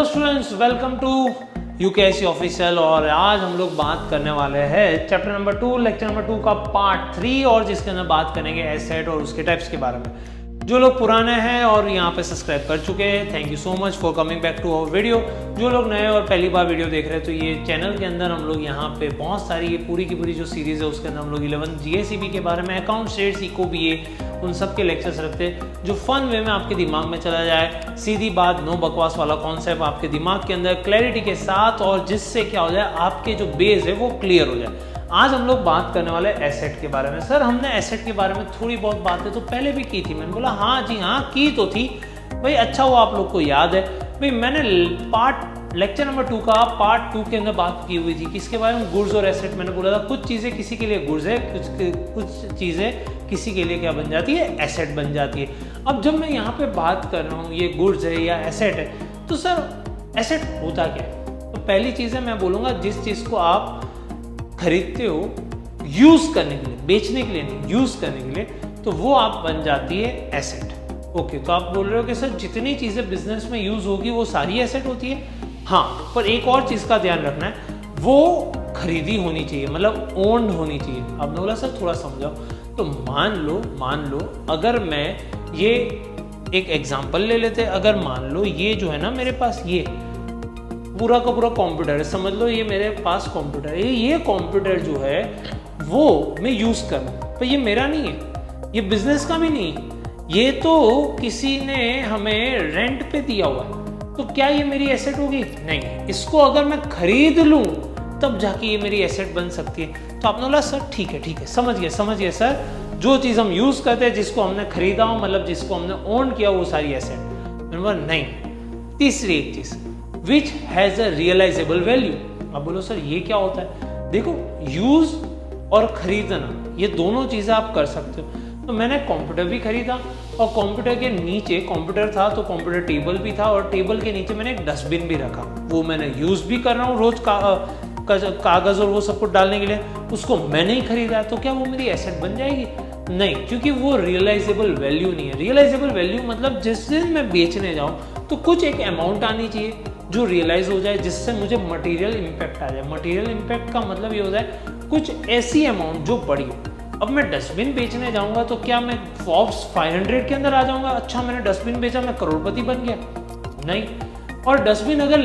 Hello students, welcome to UKSC official. और आज हम लोग बात करने वाले हैं चैप्टर नंबर 2 लेक्चर नंबर 2 का पार्ट 3, और जिसके अंदर बात करेंगे एसेट और उसके टाइप्स के बारे में। जो लोग पुराने हैं और यहाँ पे सब्सक्राइब कर चुके हैं, thank you so much for coming back to our video. जो लोग नए और पहली बार वीडियो देख रहे हैं, तो ये चैनल के अंदर हम लोग यहाँ पे बहुत सारी ये पूरी की पूरी जो सीरीज है उसके अंदर हम लोग 11 जीएसईबी के बारे में, अकाउंट स्टेट्स, इको बीए, उन सब के लेक्चर्स रखते हैं जो फन वे में आपके दिमाग में चला जाए। सीधी बात, नो बकवास वाला कॉन्सेप्ट आपके दिमाग के अंदर क्लैरिटी के साथ, और जिससे क्या हो जाए आपके जो बेस है वो क्लियर हो जाए। आज हम लोग बात करने वाले एसेट के बारे में। सर हमने एसेट के बारे में थोड़ी बहुत बातें तो पहले भी की थी। मैंने बोला हाँ जी हाँ, की तो थी भाई। अच्छा हुआ आप लोग को याद है भाई। मैंने लेक्चर नंबर 2 का पार्ट 2 के अंदर बात की हुई थी किसके बारे में, गुड्स और एसेट। मैंने बोला था कुछ चीज़ें किसी के लिए गुड्स है, कुछ चीज़ें किसी के लिए क्या बन जाती है, एसेट बन जाती है। अब जब मैं यहाँ पे बात कर रहा हूँ ये गुड्स है या एसेट है, तो सर एसेट होता क्या है? तो पहली चीज़ है, मैं बोलूँगा जिस चीज़ को आप खरीदते हो यूज करने के लिए, बेचने के लिए नहीं, यूज करने के लिए, तो वो आप बन जाती है एसेट। ओके, तो आप बोल रहे हो कि सर जितनी चीजें बिजनेस में यूज होगी वो सारी एसेट होती है। हाँ, पर एक और चीज का ध्यान रखना है, वो खरीदी होनी चाहिए, मतलब ओन्ड होनी चाहिए। आपने बोला सर थोड़ा समझाओ। तो मान लो अगर मैं ये एक एग्जाम्पल ले लेते, अगर मान लो ये जो है ना मेरे पास, ये पूरा का पूरा कंप्यूटर है, समझ लो ये मेरे पास कंप्यूटर है। ये कंप्यूटर जो है वो मैं यूज कर रहा हूं, पर ये मेरा नहीं है, ये बिजनेस का भी नहीं, ये तो किसी ने हमें रेंट पे दिया हुआ है। तो क्या ये मेरी एसेट होगी? नहीं। इसको अगर मैं खरीद लूं तब जाके ये मेरी एसेट बन सकती है। तो आपने बोला सर ठीक है, समझ गए सर, जो चीज हम यूज करते हैं, जिसको हमने खरीदा हो, मतलब जिसको हमने ओन किया, वो सारी एसेट। मैंने बोला नहीं। तीसरी एक चीज, which has a realisable value. अब बोलो सर ये क्या होता है? देखो, यूज और खरीदना ये दोनों चीजें आप कर सकते हो। तो मैंने कंप्यूटर भी खरीदा, और कंप्यूटर के नीचे कंप्यूटर था तो कंप्यूटर टेबल भी था, और टेबल के नीचे मैंने एक डस्टबिन भी रखा। वो मैंने यूज भी कर रहा हूँ रोज कागज और वो सब कुछ डालने के लिए, उसको मैंने ही खरीदा है। तो क्या वो मेरी एसेट बन जाएगी? नहीं, क्योंकि वो रियलाइजेबल वैल्यू नहीं है। रियलाइजेबल वैल्यू मतलब जिस दिन मैं बेचने जाऊँ तो कुछ एक अमाउंट आनी चाहिए जो रियलाइज हो जाए, जिससे मुझे मटेरियल इम्पैक्ट आ जाए। मटेरियल इम्पैक्ट का मतलब ये होता है कुछ ऐसी अमाउंट जो बड़ी हो। अब मैं डस्टबिन बेचने जाऊंगा तो क्या मैं फॉर्ब्स 500 के अंदर आ जाऊंगा? अच्छा मैंने डस्टबिन बेचा, मैं करोड़पति बन गया? नहीं। और डस्टबिन अगर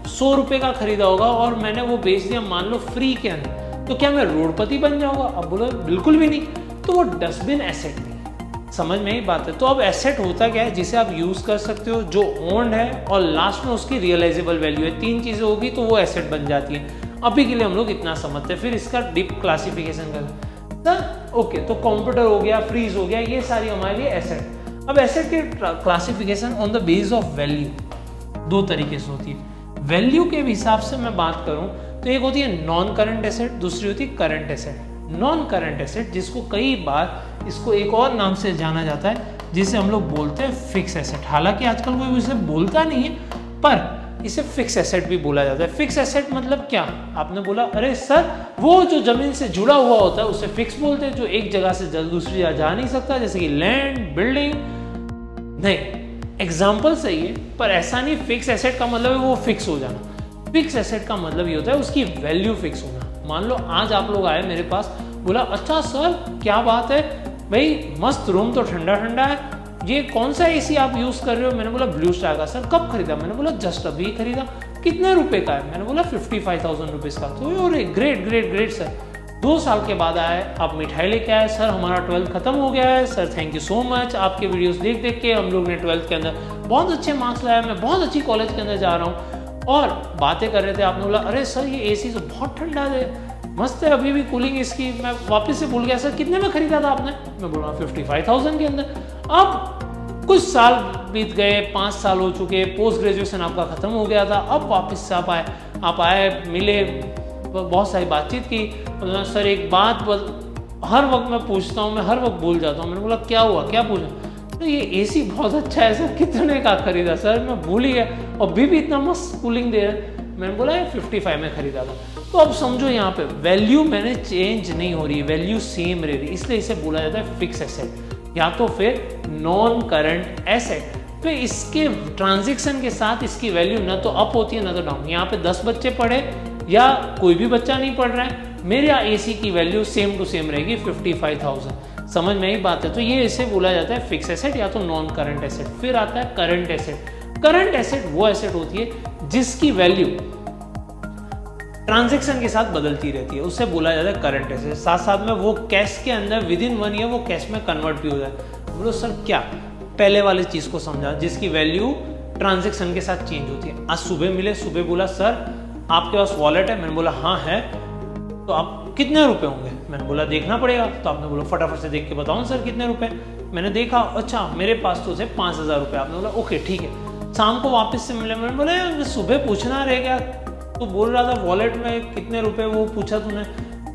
100 रुपए का खरीदा होगा और मैंने वो बेच दिया मान लो फ्री के अंदर, तो क्या मैं रोडपति बन जाऊंगा? अब बोलो बिल्कुल भी नहीं। तो वो डस्टबिन एसेट नहीं। समझ में ही बात है। तो अब एसेट होता क्या है, जिसे आप यूज कर सकते हो, जो ओन्ड है, और लास्ट में उसकी रियलाइजेबल वैल्यू है। तीन चीजें होगी तो वो एसेट बन जाती है। अभी के लिए हम लोग इतना समझते हैं, फिर इसका डीप क्लासिफिकेशन करें। ओके, तो कंप्यूटर हो गया, फ्रीज हो गया, ये सारी हमारे लिए एसेट। अब एसेट के classification on the base of value दो तरीके से होती है। वैल्यू के हिसाब से मैं बात करूं तो एक होती है नॉन करंट एसेट, दूसरी होती है current asset. Non current asset, जिसको कई बार इसको एक और नाम से जाना जाता है, जिसे हम लोग बोलते हैं फिक्स एसेट। हालांकि आजकल कोई इसे बोलता नहीं है, पर इसे फिक्स एसेट भी बोला जाता है। फिक्स एसेट मतलब क्या? आपने बोला अरे सर वो जो जमीन से जुड़ा हुआ होता है उसे फिक्स बोलते हैं, जो एक जगह से दूसरी जगह जा नहीं सकता, जैसे कि लैंड, बिल्डिंग। नहीं, एग्जाम्पल सही है, पर ऐसा नहीं। फिक्स एसेट का मतलब है वो फिक्स हो जाना। फिक्स एसेट का मतलब ये होता है उसकी वैल्यू फिक्स होना। मान लो आज आप लोग आए मेरे पास, बोला अच्छा सर क्या बात है भाई, मस्त रूम तो ठंडा ठंडा है, ये कौन सा एसी आप यूज कर रहे हो? मैंने बोला ब्लू स्टार का। सर कब खरीदा? मैंने बोला जस्ट अभी खरीदा। कितने रुपए का है? मैंने बोला 55,000 रुपीज का। तो ग्रेट सर। 2 साल के बाद आए, आप मिठाई लेके आए, सर हमारा 12th खत्म हो गया है sir, thank you so much. आपके वीडियोस देख के हम लोग ने 12th के अंदर बहुत अच्छे मार्क्स लाया, मैं बहुत अच्छी कॉलेज के अंदर जा रहा हूँ। और बातें कर रहे थे, आपने बोला अरे सर ये एसी तो बहुत ठंडा है, मस्त है, अभी भी कूलिंग इसकी। मैं वापस से भूल गया सर कितने में खरीदा था आपने? मैं बोल रहा हूँ 55,000 के अंदर। अब कुछ साल बीत गए, 5 साल हो चुके, पोस्ट ग्रेजुएशन आपका खत्म हो गया था, अब वापस से आप आए मिले, बहुत सारी बातचीत की। सर एक बात हर वक्त मैं पूछता हूँ, मैं हर वक्त भूल जाता हूँ। मैंने बोला क्या हुआ, क्या पूछा? तो ये एसी बहुत अच्छा है सर, कितने का खरीदा? सर मैं भूल ही गया, और भी इतना मस्त कूलिंग दे रहा है। मैंने बोला ये 55 में खरीदा था। तो अब समझो यहाँ पे वैल्यू मैंने चेंज नहीं हो रही, वैल्यू सेम रह रही, इसलिए इसे बोला जाता है फिक्स एसेट या तो फिर नॉन करंट एसेट। तो इसके ट्रांजैक्शन के साथ इसकी वैल्यू ना तो अप होती है ना तो डाउन। यहाँ पे 10 बच्चे पढ़े या कोई भी बच्चा नहीं पढ़ रहा है, मेरे AC की वैल्यू सेम टू सेम रहेगी 55,000। समझ में ही बात है। तो ये इसे बोला जाता है फिक्स एसेट या तो नॉन करंट एसेट। फिर आता है करंट एसेट। करंट एसेट वो एसेट होती है जिसकी वैल्यू ट्रांजैक्शन के साथ बदलती रहती है, उससे बोला जाता है करंट एसेट। साथ साथ में वो कैश के अंदर विद इन 1 ईयर वो कैश में कन्वर्ट भी हो जाए। बोलो सर क्या? पहले वाली चीज को समझा, जिसकी वैल्यू ट्रांजैक्शन के साथ चेंज होती है। आज सुबह मिले, सुबह बोला सर आपके पास वॉलेट है? मैंने बोला हाँ है। तो आप कितने रुपए होंगे? मैंने बोला देखना पड़ेगा। तो आपने बोला फटाफट से देख के बताओ सर कितने रुपए। मैंने देखा, अच्छा मेरे पास तो से 5,000 रुपये। आपने बोला ओके ठीक है। शाम को वापस से मिले, मैंने बोला सुबह पूछना रह गया, तो बोल रहा था वॉलेट में कितने रुपए वो पूछा तूने।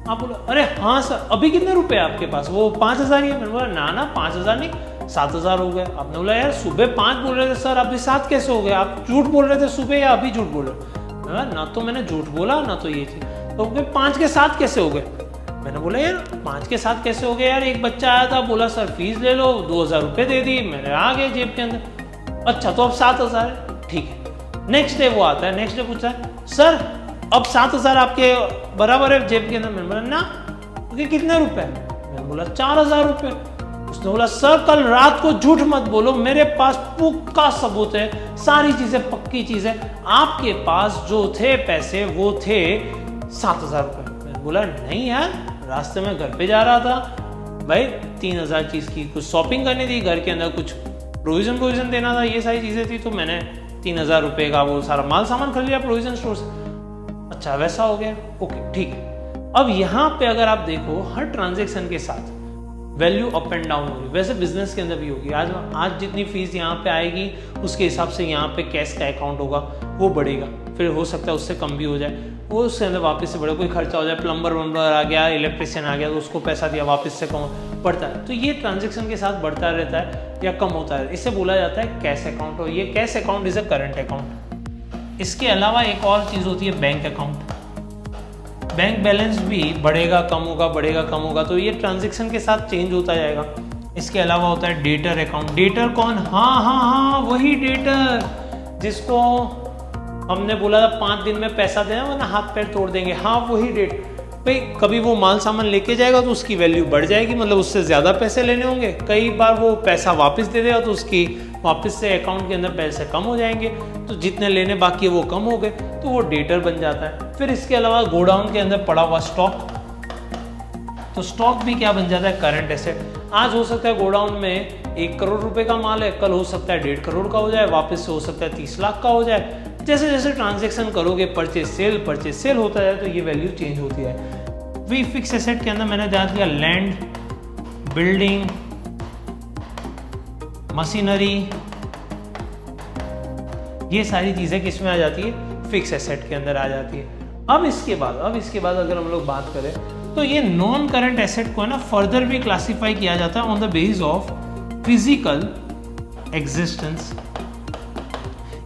आप बोला अरे हाँ सर अभी कितने रुपए आपके पास? वो 5,000 ही है। मैंने बोला ना 5,000 नहीं 7,000 हो गए। आपने बोला यार सुबह 5 बोल रहे थे सर, अभी 7 कैसे हो गए? आप झूठ बोल रहे थे सुबह या अभी झूठ बोल रहे? ना तो मैंने झूठ बोला ना तो ये थी। तो 5 के 7 कैसे हो गए? मैंने बोला यार 5 के 7 कैसे हो गए यार? एक बच्चा आया था बोला सर फीस ले लो, 2,000 रुपये दे दी, मैंने आ गए जेब के अंदर। अच्छा तो अब 7,000 है, ठीक है। नेक्स्ट डे वो आता है, नेक्स्ट डे पूछता है सर अब 7,000 आपके बराबर है जेब के अंदर। मैंने बोला ना, क्योंकि कितने रुपए? मैंने बोला 4,000 रुपये। उसने बोला सर कल रात को झूठ मत बोलो, मेरे पास पक्का सबूत है, सारी चीजें पक्की चीज है, आपके पास जो थे पैसे वो थे 7,000 रुपये। मैंने बोला नहीं यार, रास्ते में घर पे जा रहा था भाई, 3,000 चीज की कुछ शॉपिंग करनी थी, घर के अंदर कुछ प्रोविजन देना था, ये सारी चीजें थी, तो मैंने 3,000 रुपये का वो सारा माल सामान खरीद लिया प्रोविजन स्टोर से। अच्छा वैसा हो गया, ओके ठीक है। अब यहाँ पे अगर आप देखो हर ट्रांजेक्शन के साथ वैल्यू अप एंड डाउन होगी, वैसे बिजनेस के अंदर भी होगी। आज जितनी फीस यहाँ पे आएगी उसके हिसाब से यहाँ पे कैश का अकाउंट होगा वो बढ़ेगा, फिर हो सकता है उससे कम भी हो जाए, वो उसके अंदर वापस से बढ़े, कोई खर्चा हो जाए, प्लम्बर वम्बर आ गया, इलेक्ट्रिशियन आ गया तो उसको पैसा दिया, वापस से कम बढ़ता है। तो ये ट्रांजेक्शन के साथ बढ़ता रहता है या कम होता है, इससे बोला जाता है कैश अकाउंट। और ये cash account is a current account. इसके अलावा एक और चीज़ होती है बैंक अकाउंट। बैंक बैलेंस भी बढ़ेगा कम होगा, बढ़ेगा कम होगा, तो ये ट्रांजैक्शन के साथ चेंज होता जाएगा। इसके अलावा होता है डेटर अकाउंट। डेटर कौन? हाँ वही डेटर जिसको हमने बोला था 5 दिन में पैसा देना वरना हाथ पैर तोड़ देंगे, हाँ वही डेट। भाई कभी वो माल सामान लेके जाएगा तो उसकी वैल्यू बढ़ जाएगी, मतलब उससे ज़्यादा पैसे लेने होंगे, कई बार वो पैसा वापस दे देगा तो उसकी वापस से अकाउंट के अंदर पैसे कम हो जाएंगे, तो जितने लेने बाकी है वो कम हो गए, तो वो डेटर बन जाता है। फिर इसके अलावा गोडाउन के अंदर पड़ा हुआ स्टॉक, तो स्टॉक भी क्या बन जाता है? Current asset. आज हो सकता है गोडाउन में 1 करोड़ रुपए का माल है, कल हो सकता है 1.5 करोड़ का हो जाए, वापस से हो सकता है 30 लाख का हो जाए। जैसे जैसे ट्रांजैक्शन करोगे परचेज सेल होता है तो ये वैल्यू चेंज होती है। वी फिक्स एसेट के अंदर मैंने ध्यान दिया लैंड, बिल्डिंग, मशीनरी, ये सारी चीजें किसमें आ जाती है? फिक्स एसेट के अंदर आ जाती है। अब इसके बाद अगर हम लोग बात करें तो ये नॉन करंट एसेट को है ना फर्दर भी क्लासिफाई किया जाता है on the basis of physical existence.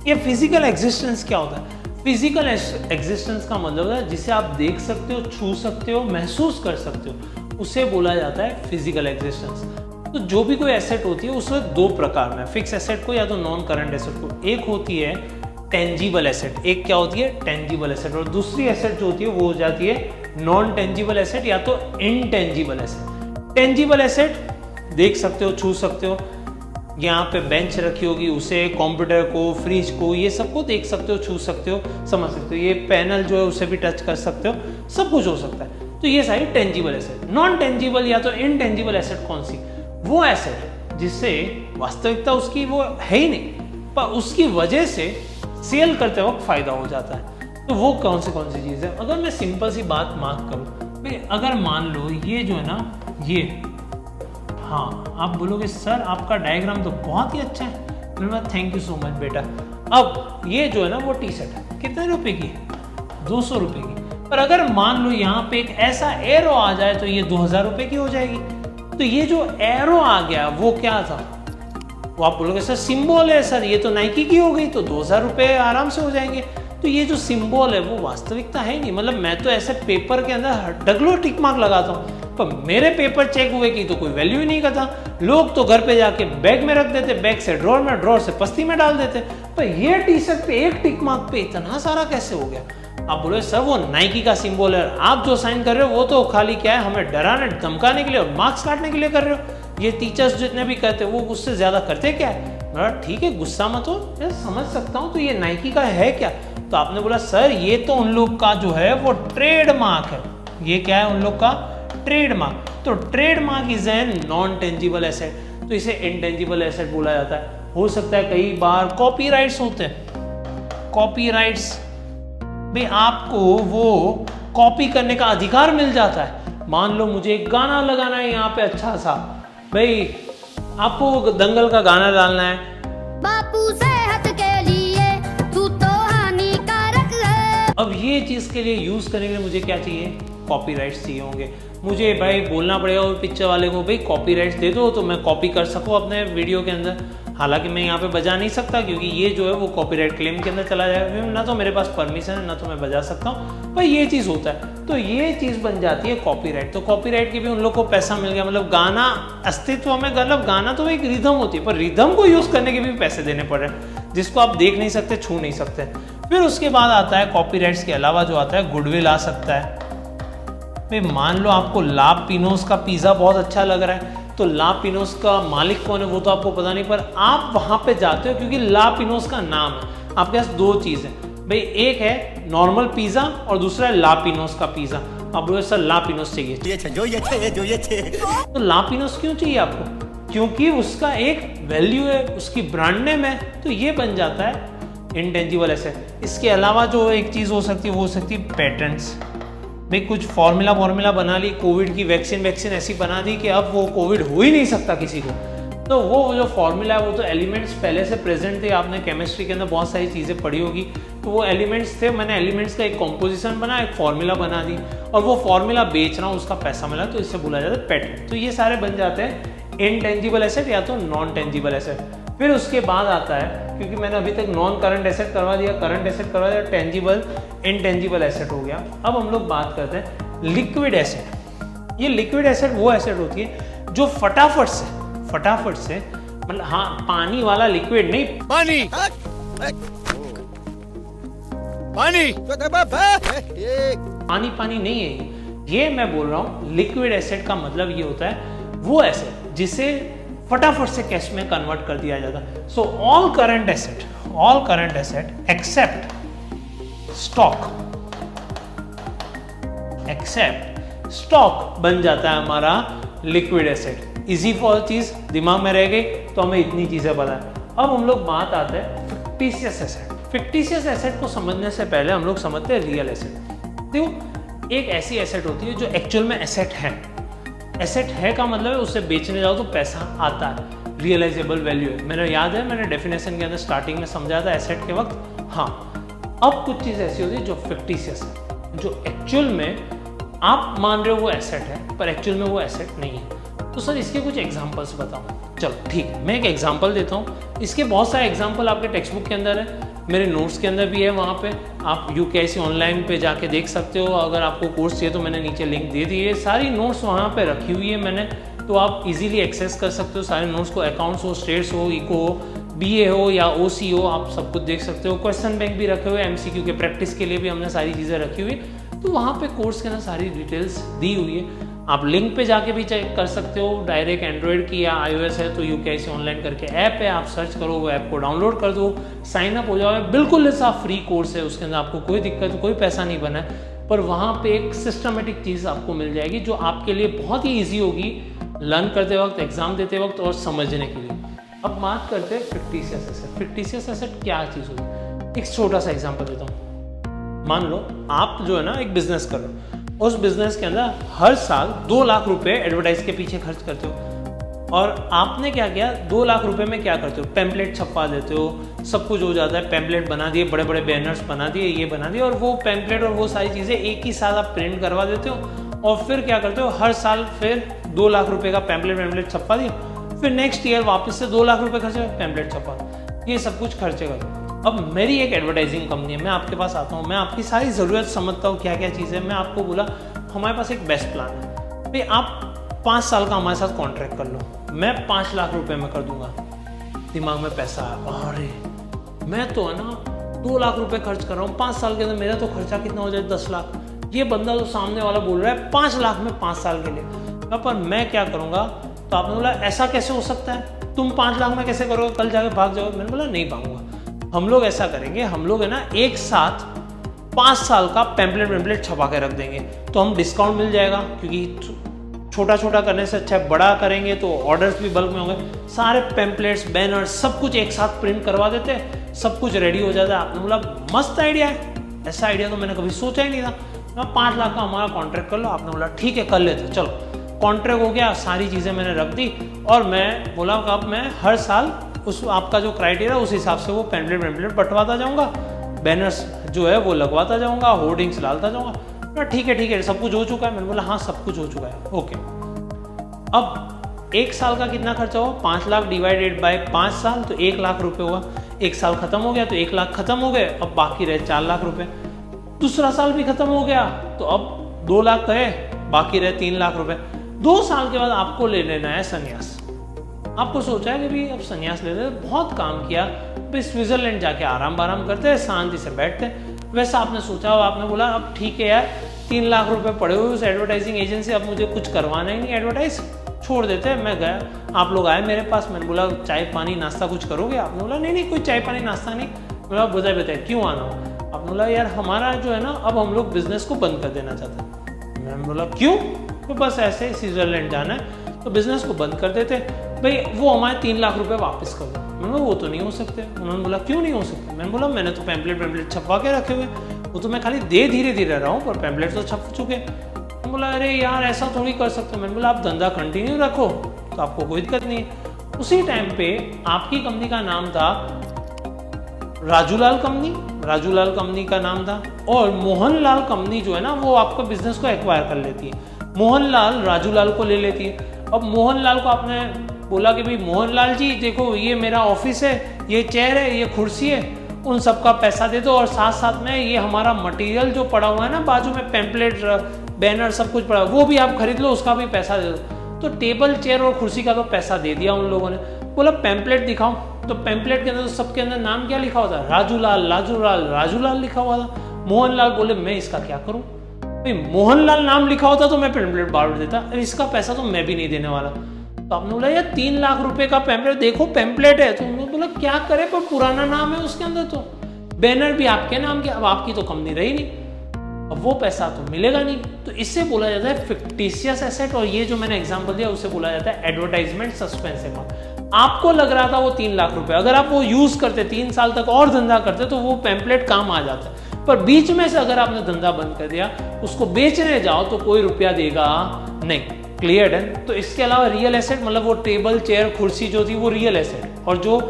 ये फिजिकल एग्जिस्टेंस क्या होता है? फिजिकल एग्जिस्टेंस का मतलब है जिसे आप देख सकते हो, छू सकते हो, महसूस कर सकते हो, उसे बोला जाता है फिजिकल एग्जिस्टेंस। तो जो भी कोई एसेट होती है उसमें 2 प्रकार में, फिक्स एसेट को या तो नॉन करंट एसेट को। एक होती है टेंजिबल एसेट, एक क्या होती है? Tangible asset. और दूसरी एसेट जो होती है वो हो जाती है नॉन टेंजिबल एसेट या तो इनटेंजिबल एसेट। टेंजिबल एसेट देख सकते हो, छू सकते हो, यहाँ पे बेंच रखी होगी उसे, कंप्यूटर को, फ्रिज को, ये सबको देख सकते हो, छू सकते हो, समझ सकते हो, ये पैनल जो है उसे भी टच कर सकते हो, सब कुछ हो सकता है। तो ये सारी टेंजिबल एसेट। नॉन टेंजिबल या तो इनटेंजिबल एसेट कौन सी? वो एसेट जिससे वास्तविकता उसकी वो है ही नहीं, पर उसकी वजह से सेल करते वक्त फायदा हो जाता है। तो वो कौन सी चीज़ है? अगर मैं सिंपल सी बात मार्क करूँ भाई, अगर मान लो ये जो है ना ये, हाँ आप बोलोगे सर आपका डायग्राम तो बहुत ही अच्छा है, मैं थैंक यू सो मच बेटा। अब ये जो है ना वो टी शर्ट है, कितने रुपए की? 200 रुपए की। पर अगर मान लो यहाँ पे एक ऐसा एरो आ जाए तो ये 2,000 रुपए की हो जाएगी। तो ये जो एरो आ गया वो क्या था? वो आप बोलोगे सर सिंबल है सर, ये तो नाइकी की हो गई, तो 2,000 रुपए आराम से हो जाएंगे। तो ये जो सिंबल है वो वास्तविकता है नहीं, मतलब मैं तो ऐसे पेपर के अंदर डगलो टिक मार्क लगाता हूँ, पर मेरे पेपर चेक हुए की तो कोई वैल्यू ही नहीं करता। लोग तो घर पे जाके बैग में रख देते, बैग से ड्रॉर में, ड्रॉर से पस्ती में डाल देते, पर ये टी शर्ट पे एक टिक मार्क पे इतना सारा कैसे हो गया? आप बोले सर वो नाइकी का सिंबल है, आप जो साइन कर रहे हो वो तो खाली क्या है, हमें डराने धमकाने के लिए और मार्क्स काटने के लिए कर रहे हो। ये टीचर्स जितने भी करते हैं वो उससे ज्यादा करते क्या है? ठीक है गुस्सा मत हो, मैं समझ सकता हूँ, तो ये नाइकी का है क्या? तो आपने बोला सर ये तो उन लोग का जो है वो ट्रेडमार्क है। ये क्या है? उन लोग का ट्रेडमार्क। तो trademark is an non tangible asset, तो इसे इनटेंजिबल एसेट बोला जाता है। हो सकता है कई बार कॉपीराइट्स होते हैं, कॉपीराइट्स भाई आपको वो कॉपी करने का अधिकार मिल जाता है। मान लो मुझे एक गाना लगाना है यहाँ पे अच्छा सा, भाई आपको दंगल का गाना डालना है, बापू सेहत के लिए तू तो हानिकारक है। अब ये चीज के लिए यूज करने के लिए मुझे क्या चाहिए? कॉपीराइट्स चाहिए होंगे। मुझे भाई बोलना पड़ेगा वो पिक्चर वाले को भाई कॉपीराइट्स दे दो तो मैं कॉपी कर सकूं अपने वीडियो के अंदर। हालांकि मैं यहाँ पे बजा नहीं सकता क्योंकि ये जो है वो कॉपीराइट क्लेम के अंदर चला जाएगा, ना तो मेरे पास परमिशन है ना तो मैं बजा सकता हूँ, पर ये चीज़ होता है। तो ये चीज़ बन जाती है कॉपीराइट। तो कॉपीराइट की भी उन लोग को पैसा मिल गया, मतलब गाना अस्तित्व में, मतलब गाना तो एक रिदम होती है पर रिदम को यूज़ करने के भी पैसे देने पड़ रहे हैं, जिसको आप देख नहीं सकते, छू नहीं सकते। फिर उसके बाद आता है कॉपीराइट्स के अलावा जो आता है गुडविल आ सकता है। भाई मान लो आपको ला पिनोस का पिज़्ज़ा बहुत अच्छा लग रहा है, तो ला पिनोस का मालिक कौन है वो तो आपको पता नहीं, पर आप वहां पे जाते हो क्योंकि ला पिनोस का नाम है। आपके पास दो चीज़ है भाई, एक है नॉर्मल पिज़्ज़ा और दूसरा है ला पिनोस का पिज़्ज़ा। आप बोले सर ला पिनोस चाहिए, जो ये तो ला पिनोस क्यों चाहिए आपको? क्योंकि उसका एक वैल्यू है, उसकी ब्रांड नेम है, तो ये बन जाता है इनटेंजिबल एसेट। इसके अलावा जो एक चीज़ हो सकती है वो हो सकती है पेटेंट्स। भाई कुछ फॉर्मूला बना ली, कोविड की वैक्सीन ऐसी बना दी कि अब वो कोविड हो ही नहीं सकता किसी को, तो वो जो फॉर्मूला है वो तो एलिमेंट्स पहले से प्रेजेंट थे। आपने केमिस्ट्री के अंदर बहुत सारी चीज़ें पढ़ी होगी, तो वो एलिमेंट्स थे, मैंने एलिमेंट्स का एक कॉम्पोजिशन बना, एक फॉर्मूला बना दी और वो फॉर्मूला बेच रहा हूँ, उसका पैसा मिला, तो इससे बोला जाता है पेटेंट। तो ये सारे बन जाते हैं इनटेंजिबल एसेट या तो नॉन टेंजिबल एसेट। फिर उसके बाद आता है, क्योंकि मैंने अभी तक नॉन करंट एसेट करवा दिया, करंट एसेट करवा दिया, टेंजिबल इनटेंजिबल एसेट हो गया। अब हम लोग बात करते हैं लिक्विड एसेट। ये लिक्विड एसेट वो एसेट होती है जो फटाफट से मतलब हाँ पानी वाला लिक्विड नहीं, पानी नहीं है ये मैं बोल रहा हूँ। लिक्विड एसेट का मतलब ये होता है वो एसेट जिसे फटाफट से कैश में कन्वर्ट कर दिया जाता है। So all current asset except stock बन जाता है हमारा लिक्विड एसेट। इजी फॉर चीज दिमाग में रह गई तो हमें इतनी चीजें पता है। अब हम लोग बात आते हैं फिक्टिशियस एसेट। फिक्टिशियस एसेट को समझने से पहले हम लोग समझते हैं रियल एसेट। देखो एक ऐसी एसेट होती है जो एक्चुअल में एसेट है। एसेट है का मतलब है उसे बेचने जाओ तो पैसा आता है, रियलाइजेबल वैल्यू है। मैंने याद है मैंने डेफिनेशन के अंदर स्टार्टिंग में समझाया था एसेट के वक्त। हाँ अब कुछ चीज़ ऐसी होती है जो फिक्टिशियस है, जो एक्चुअल में आप मान रहे हो वो एसेट है पर एक्चुअल में वो एसेट नहीं है। तो सर इसके कुछ एग्जांपल्स बताओ। चलो ठीक है, मैं एक एग्जांपल देता हूँ। इसके बहुत सारे एग्जांपल आपके टेक्स्ट बुक के अंदर है, मेरे नोट्स के अंदर भी है, वहाँ पे आप UKIC ऑनलाइन पे जाके देख सकते हो। अगर आपको कोर्स चाहिए तो मैंने नीचे लिंक दे दी है, सारी नोट्स वहाँ पे रखी हुई है मैंने, तो आप इजीली एक्सेस कर सकते हो सारे नोट्स को। अकाउंट्स हो, स्टेट्स हो, इको हो, BA हो या OC हो, आप सब कुछ देख सकते हो। क्वेश्चन बैंक भी रखे हुए, MCQ के प्रैक्टिस के लिए भी हमने सारी चीज़ें रखी हुई, तो वहाँ पे कोर्स के अंदर सारी डिटेल्स दी हुई है। आप लिंक पे जाके भी चेक कर सकते हो। डायरेक्ट एंड्रॉयड की या iOS है तो UKIC ऑनलाइन करके ऐप है, आप सर्च करो, वो ऐप को डाउनलोड कर दो, साइन अप हो जाओ। बिल्कुल ऐसा फ्री कोर्स है, उसके अंदर आपको कोई दिक्कत, कोई पैसा नहीं बना है, पर वहाँ पे एक सिस्टमेटिक चीज़ आपको मिल जाएगी जो आपके लिए बहुत ही ईजी होगी लर्न करते वक्त, एग्जाम देते वक्त और समझने के लिए। अब बात करते हैं फिक्टिशियस एसेट। फिक्टिशियस एसेट क्या चीज़ होगी? एक छोटा सा एग्जाम्पल देता हूँ। मान लो आप जो है ना एक बिजनेस कर रहे हो, उस बिजनेस के अंदर हर साल 2 लाख रुपए एडवर्टाइज के पीछे खर्च करते हो, और आपने क्या किया, 2 लाख रुपए में क्या करते हो, पैम्पलेट छपवा देते हो, सब कुछ हो जाता है, पैम्पलेट बना दिए, बड़े बड़े बैनर्स बना दिए, ये बना दिए, और वो पैम्पलेट और वो सारी चीज़ें एक ही साल आप प्रिंट करवा देते हो, और फिर क्या करते हो, हर साल फिर 2 लाख रुपए का पैम्पलेट छपवा दिए, फिर नेक्स्ट ईयर वापस से 2 लाख रुपए खर्चे, पैम्पलेट छपवा, ये सब कुछ खर्चे करो। अब मेरी एक एडवर्टाइजिंग कंपनी है, मैं आपके पास आता हूँ, मैं आपकी सारी ज़रूरत समझता हूँ क्या क्या चीज़ है। मैं आपको बोला हमारे पास एक बेस्ट प्लान है, भाई आप 5 साल का हमारे साथ कॉन्ट्रैक्ट कर लो, मैं 5 लाख रुपए में कर दूंगा। दिमाग में पैसा आया, अरे मैं तो है ना 2 लाख रुपए खर्च कर रहा हूँ, 5 साल के अंदर मेरा तो खर्चा कितना हो जाए 10 लाख। ये बंदा तो सामने वाला बोल रहा है 5 लाख में 5 साल के लिए, पर मैं क्या करूँगा। तो आपने बोला ऐसा कैसे हो सकता है, तुम 5 लाख में कैसे करोगे, कल जाके भाग जाओगे। मैंने बोला नहीं भागूंगा, हम लोग ऐसा करेंगे, हम लोग है ना एक साथ 5 साल का पैम्पलेट छपा के रख देंगे, तो हम डिस्काउंट मिल जाएगा, क्योंकि छोटा छोटा करने से अच्छा बड़ा करेंगे तो ऑर्डर्स भी बल्क में होंगे। सारे पैम्पलेट्स, बैनर्स सब कुछ एक साथ प्रिंट करवा देते, सब कुछ रेडी हो जाता है। आपने बोला मस्त आइडिया है, ऐसा आइडिया तो मैंने कभी सोचा ही नहीं था। 5 लाख का हमारा कॉन्ट्रैक्ट कर लो। आपने बोला ठीक है कर लेते, चलो कॉन्ट्रैक्ट हो गया, सारी चीज़ें मैंने रख दी और मैं बोला अब मैं हर साल उस आपका जो क्राइटेरिया उस हिसाब से वो पैम्पलेट बंटवाता जाऊँगा, बैनर्स जो है वो लगवाता जाऊँगा, होर्डिंग्स डालता जाऊँगा। ठीक है सब कुछ हो चुका है। मैंने बोला हाँ सब कुछ हो चुका है, ओके। अब 1 साल का कितना खर्चा हुआ, 5 लाख डिवाइडेड बाय 5 साल तो 1 लाख रुपए हुआ। 1 साल खत्म हो गया तो 1 लाख खत्म हो गए, अब बाकी रहे 4 लाख रुपए। दूसरा साल भी खत्म हो गया तो अब 2 लाख गए, बाकी रहे 3 लाख रुपए। 2 साल के बाद आपको ले लेना है संन्यास। आपको सोचा है कि भाई अब संन्यास ले ले, बहुत काम किया, भाई स्विट्जरलैंड जाके आराम करते हैं, शांति से बैठते हैं। वैसा आपने सोचा हो, आपने बोला अब ठीक है यार 3 लाख रुपए पड़े हुए उस एडवर्टाइजिंग एजेंसी, अब मुझे कुछ करवाना ही नहीं, एडवर्टाइज छोड़ देते हैं। मैं गया, आप लोग आए मेरे पास, मैंने बोला चाय पानी नाश्ता कुछ करोगे। आपने बोला नहीं कोई चाय पानी नाश्ता नहीं। बोला बताए क्यों आना हो। आपने बोला यार हमारा जो है ना अब हम लोग बिजनेस को बंद कर देना चाहते हैं। मैंने बोला क्यों, तो बस ऐसे ही स्विट्जरलैंड जाना है तो बिजनेस को बंद कर देते, भाई वो हमारे 3 लाख रुपए वापस कर दो। मैंने बोला वो तो नहीं हो सकते। उन्होंने बोला क्यों नहीं हो सकते। मैंने बोला मैंने तो पैम्पलेट छपवा के रखे हुए, वो तो मैं खाली धीरे रहा हूँ, पर पैम्पलेट तो छप चुके। मैंने बोला अरे यार ऐसा थोड़ी कर सकते। मैंने बोला आप धंधा कंटिन्यू रखो तो आपको कोई दिक्कत नहीं है। उसी टाइम पे आपकी कंपनी का नाम था राजूलाल कंपनी का नाम था, और मोहनलाल कंपनी जो है ना वो आपका बिजनेस को एक्वायर कर लेती है। मोहनलाल राजूलाल को ले लेती है। अब मोहनलाल को आपने बोला कि भाई मोहनलाल जी देखो ये मेरा ऑफिस है, ये चेयर है, ये कुर्सी है, उन सब का पैसा दे दो, और साथ साथ में ये हमारा मटेरियल जो पड़ा हुआ है ना बाजू में पैम्पलेट बैनर सब कुछ पड़ा, वो भी आप खरीद लो, उसका भी पैसा दे दो। तो टेबल चेयर और कुर्सी का तो पैसा दे दिया उन लोगों ने। बोला पैम्पलेट दिखाओ, तो पैम्पलेट के अंदर तो सबके अंदर नाम क्या लिखा हुआ था, राजूलाल लिखा हुआ था। मोहनलाल बोले मैं इसका क्या करूं, भाई मोहनलाल नाम लिखा होता तो मैं पैम्पलेट बांट देता, इसका पैसा तो मैं भी नहीं देने वाला। तो आपने बोला यार 3 लाख रुपए का पैम्पलेट, देखो पैम्पलेट है। तो उन्होंने बोला क्या करे, पर पुराना नाम है उसके अंदर, तो बैनर भी आपके नाम के, अब आपकी तो कंपनी रही नहीं, अब वो पैसा तो मिलेगा नहीं। तो इससे बोला जाता है फिक्टिशियस एसेट, और ये जो मैंने एग्जांपल दिया उससे बोला जाता है एडवर्टाइजमेंट सस्पेंस अकाउंट। आपको लग रहा था वो 3 लाख रुपए, अगर आप वो यूज करते 3 साल तक और धंधा करते तो वो पैम्पलेट काम आ जाता है, पर बीच में से अगर आपने धंधा बंद कर दिया, उसको बेचने जाओ तो कोई रुपया देगा नहीं। क्लियर है। तो इसके अलावा रियल एसेट मतलब वो टेबल चेयर कुर्सी जो थी वो रियल एसेट, और जो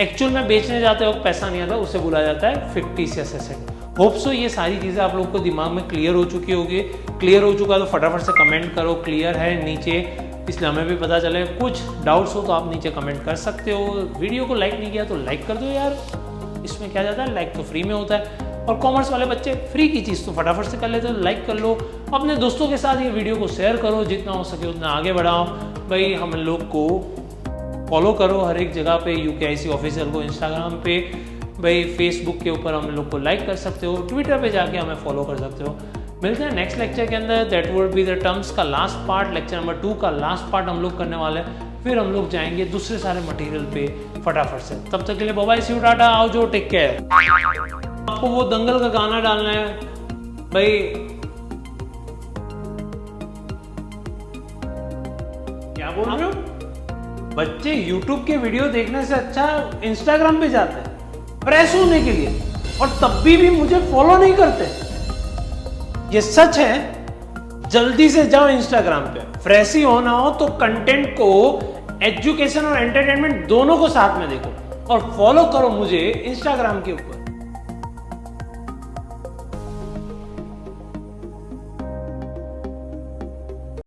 एक्चुअल में बेचने जाते वक्त पैसा नहीं आता उसे बोला जाता है फिक्टिशियस एसेट। होप सो ये सारी चीज़ें आप लोगों को दिमाग में क्लियर हो चुकी होगी। क्लियर हो चुका तो फटाफट से कमेंट करो क्लियर है नीचे, इसलिए हमें भी पता चले। कुछ डाउट्स हो तो आप नीचे कमेंट कर सकते हो। वीडियो को लाइक नहीं किया तो लाइक कर दो यार, इसमें क्या जाता है, लाइक तो फ्री में होता है। और कॉमर्स वाले बच्चे फ्री की चीज़ तो फटाफट से कर लेते हो, लाइक कर लो। अपने दोस्तों के साथ ये वीडियो को शेयर करो, जितना हो सके उतना आगे बढ़ाओ। भाई हम लोग को फॉलो करो हर एक जगह पे, UKIC ऑफिशियल को इंस्टाग्राम पे, भाई फेसबुक के ऊपर हम लोग को लाइक कर सकते हो, ट्विटर पे जाके हमें फॉलो कर सकते हो। मिलते हैं नेक्स्ट लेक्चर के अंदर, that would be the terms का लास्ट पार्ट, लेक्चर नंबर 2 का लास्ट पार्ट हम लोग करने वाले हैं। फिर हम लोग जाएंगे दूसरे सारे मटेरियल पे फटाफट से। तब तक के लिए bye bye, see you, tata, आओ जो, टेक केयर। आपको वो दंगल का गाना डालना है भाई, क्या बोल रहे हो बच्चे, YouTube के वीडियो देखने से अच्छा Instagram पे जाते हैं फ्रेश होने के लिए, और तब भी मुझे फॉलो नहीं करते। ये सच है। जल्दी से जाओ Instagram पे, फ्रेश ही होना हो तो कंटेंट को, एजुकेशन और एंटरटेनमेंट दोनों को साथ में देखो, और फॉलो करो मुझे Instagram के ऊपर।